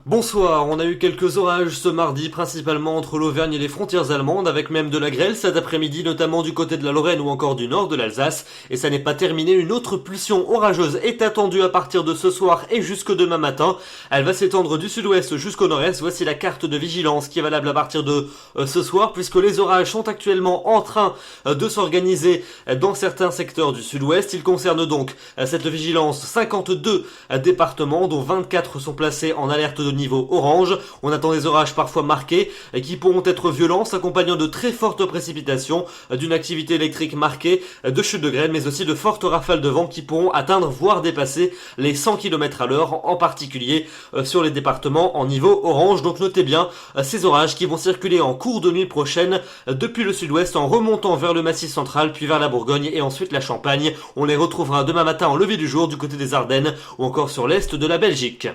Bonsoir, on a eu quelques orages ce mardi, principalement entre l'Auvergne et les frontières allemandes, avec même de la grêle cet après-midi, notamment du côté de la Lorraine ou encore du nord de l'Alsace. Et ça n'est pas terminé, une autre pulsion orageuse est attendue à partir de ce soir et jusque demain matin. Elle va s'étendre du sud-ouest jusqu'au nord-est. Voici la carte de vigilance qui est valable à partir de ce soir, puisque les orages sont actuellement en train de s'organiser dans certains secteurs du sud-ouest. Il concerne donc cette vigilance 52 départements, dont 24 sont placés en alerte de niveau orange. On attend des orages parfois marqués qui pourront être violents, s'accompagnant de très fortes précipitations, d'une activité électrique marquée, de chutes de grêle, mais aussi de fortes rafales de vent qui pourront atteindre, voire dépasser les 100 km à l'heure, en particulier sur les départements en niveau orange. Donc notez bien ces orages qui vont circuler en cours de nuit prochaine depuis le sud-ouest en remontant vers le Massif central, puis vers la Bourgogne et ensuite la Champagne. On les retrouvera demain matin en lever du jour du côté des Ardennes ou encore sur l'est de la Belgique.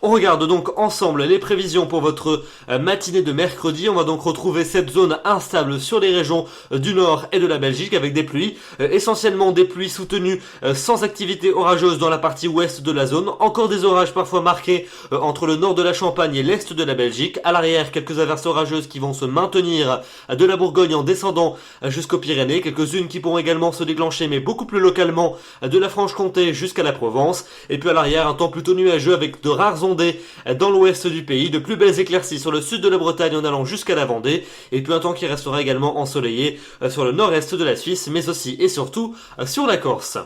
On regarde donc ensemble les prévisions pour votre matinée de mercredi. On va donc retrouver cette zone instable sur les régions du nord et de la Belgique avec des pluies, essentiellement des pluies soutenues sans activité orageuse dans la partie ouest de la zone. Encore des orages parfois marqués entre le nord de la Champagne et l'est de la Belgique. À l'arrière, quelques averses orageuses qui vont se maintenir de la Bourgogne en descendant jusqu'aux Pyrénées. Quelques-unes qui pourront également se déclencher, mais beaucoup plus localement, de la Franche-Comté jusqu'à la Provence. Et puis à l'arrière, un temps plutôt nuageux avec de rares ondes dans l'ouest du pays, de plus belles éclaircies sur le sud de la Bretagne en allant jusqu'à la Vendée, et puis un temps qui restera également ensoleillé sur le nord-est de la Suisse, mais aussi et surtout sur la Corse.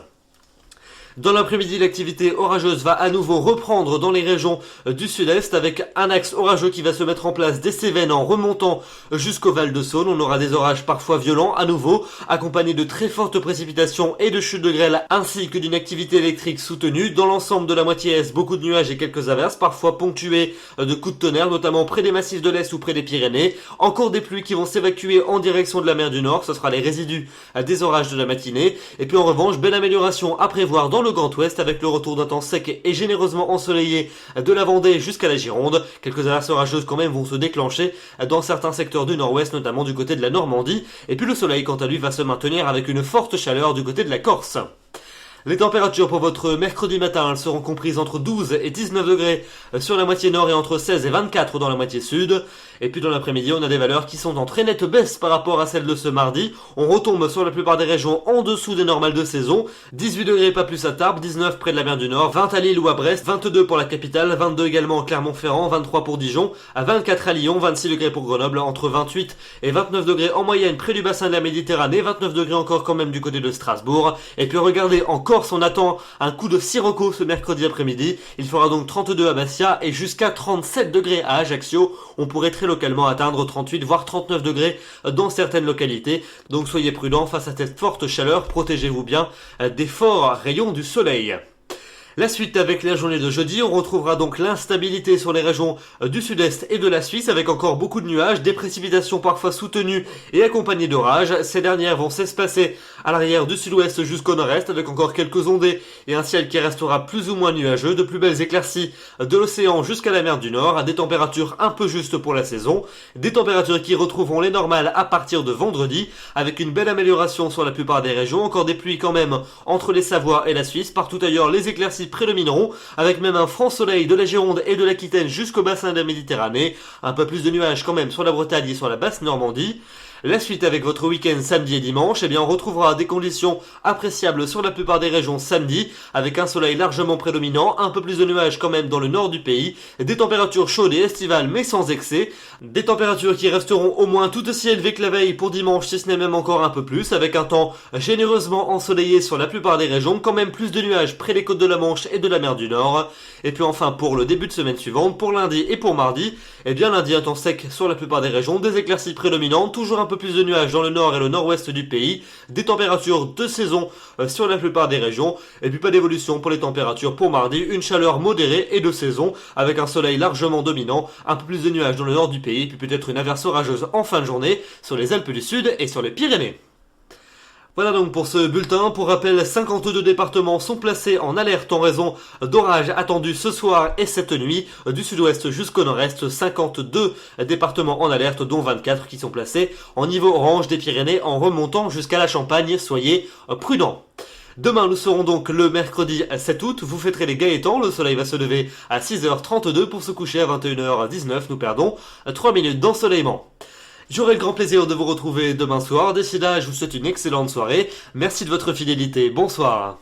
Dans l'après-midi, l'activité orageuse va à nouveau reprendre dans les régions du sud-est avec un axe orageux qui va se mettre en place des Cévennes en remontant jusqu'au Val de Saône. On aura des orages parfois violents à nouveau, accompagnés de très fortes précipitations et de chutes de grêle ainsi que d'une activité électrique soutenue. Dans l'ensemble de la moitié est, beaucoup de nuages et quelques averses, parfois ponctuées de coups de tonnerre, notamment près des massifs de l'Est ou près des Pyrénées. Encore des pluies qui vont s'évacuer en direction de la mer du Nord, ce sera les résidus des orages de la matinée. Et puis en revanche, belle amélioration à prévoir dans le Grand Ouest avec le retour d'un temps sec et généreusement ensoleillé de la Vendée jusqu'à la Gironde. Quelques averses orageuses quand même vont se déclencher dans certains secteurs du nord-ouest, notamment du côté de la Normandie. Et puis le soleil quant à lui va se maintenir avec une forte chaleur du côté de la Corse. Les températures pour votre mercredi matin, elles seront comprises entre 12 et 19 degrés sur la moitié nord et entre 16 et 24 dans la moitié sud. Et puis dans l'après-midi, on a des valeurs qui sont en très nette baisse par rapport à celles de ce mardi. On retombe sur la plupart des régions en dessous des normales de saison. 18 degrés pas plus à Tarbes, 19 près de la mer du Nord, 20 à Lille ou à Brest, 22 pour la capitale, 22 également à Clermont-Ferrand, 23 pour Dijon, à 24 à Lyon, 26 degrés pour Grenoble, entre 28 et 29 degrés en moyenne près du bassin de la Méditerranée, 29 degrés encore quand même du côté de Strasbourg. Et puis regardez, en Corse, on attend un coup de sirocco ce mercredi après-midi. Il fera donc 32 à Bastia et jusqu'à 37 degrés à Ajaccio. On pourrait très localement atteindre 38 voire 39 degrés dans certaines localités. Donc soyez prudents face à cette forte chaleur, protégez-vous bien des forts rayons du soleil. La suite avec la journée de jeudi, on retrouvera donc l'instabilité sur les régions du sud-est et de la Suisse avec encore beaucoup de nuages, des précipitations parfois soutenues et accompagnées d'orages. Ces dernières vont s'espacer à l'arrière du sud-ouest jusqu'au nord-est avec encore quelques ondées et un ciel qui restera plus ou moins nuageux, de plus belles éclaircies de l'océan jusqu'à la mer du Nord, à des températures un peu justes pour la saison, des températures qui retrouveront les normales à partir de vendredi avec une belle amélioration sur la plupart des régions, encore des pluies quand même entre les Savoies et la Suisse, partout ailleurs les éclaircies prédomineront, avec même un franc soleil de la Gironde et de l'Aquitaine jusqu'au bassin de la Méditerranée, un peu plus de nuages quand même sur la Bretagne et sur la basse Normandie. La suite avec votre week-end samedi et dimanche, eh bien on retrouvera des conditions appréciables sur la plupart des régions samedi, avec un soleil largement prédominant, un peu plus de nuages quand même dans le nord du pays, des températures chaudes et estivales mais sans excès, des températures qui resteront au moins tout aussi élevées que la veille pour dimanche, si ce n'est même encore un peu plus, avec un temps généreusement ensoleillé sur la plupart des régions, quand même plus de nuages près des côtes de la Manche et de la mer du Nord. Et puis enfin pour le début de semaine suivante, pour lundi et pour mardi, eh bien lundi un temps sec sur la plupart des régions, des éclaircies prédominantes, toujours un peu plus de nuages dans le nord et le nord-ouest du pays, des températures de saison sur la plupart des régions, et puis pas d'évolution pour les températures pour mardi, une chaleur modérée et de saison, avec un soleil largement dominant, un peu plus de nuages dans le nord du pays, puis peut-être une averse orageuse en fin de journée sur les Alpes du Sud et sur les Pyrénées. Voilà donc pour ce bulletin. Pour rappel, 52 départements sont placés en alerte en raison d'orages attendus ce soir et cette nuit, du sud-ouest jusqu'au nord-est. 52 départements en alerte, dont 24 qui sont placés en niveau orange des Pyrénées en remontant jusqu'à la Champagne. Soyez prudents. Demain, nous serons donc le mercredi 7 août. Vous fêterez les Gaëtans. Le soleil va se lever à 6h32 pour se coucher à 21h19. Nous perdons 3 minutes d'ensoleillement. J'aurai le grand plaisir de vous retrouver demain soir. D'ici là, je vous souhaite une excellente soirée. Merci de votre fidélité. Bonsoir.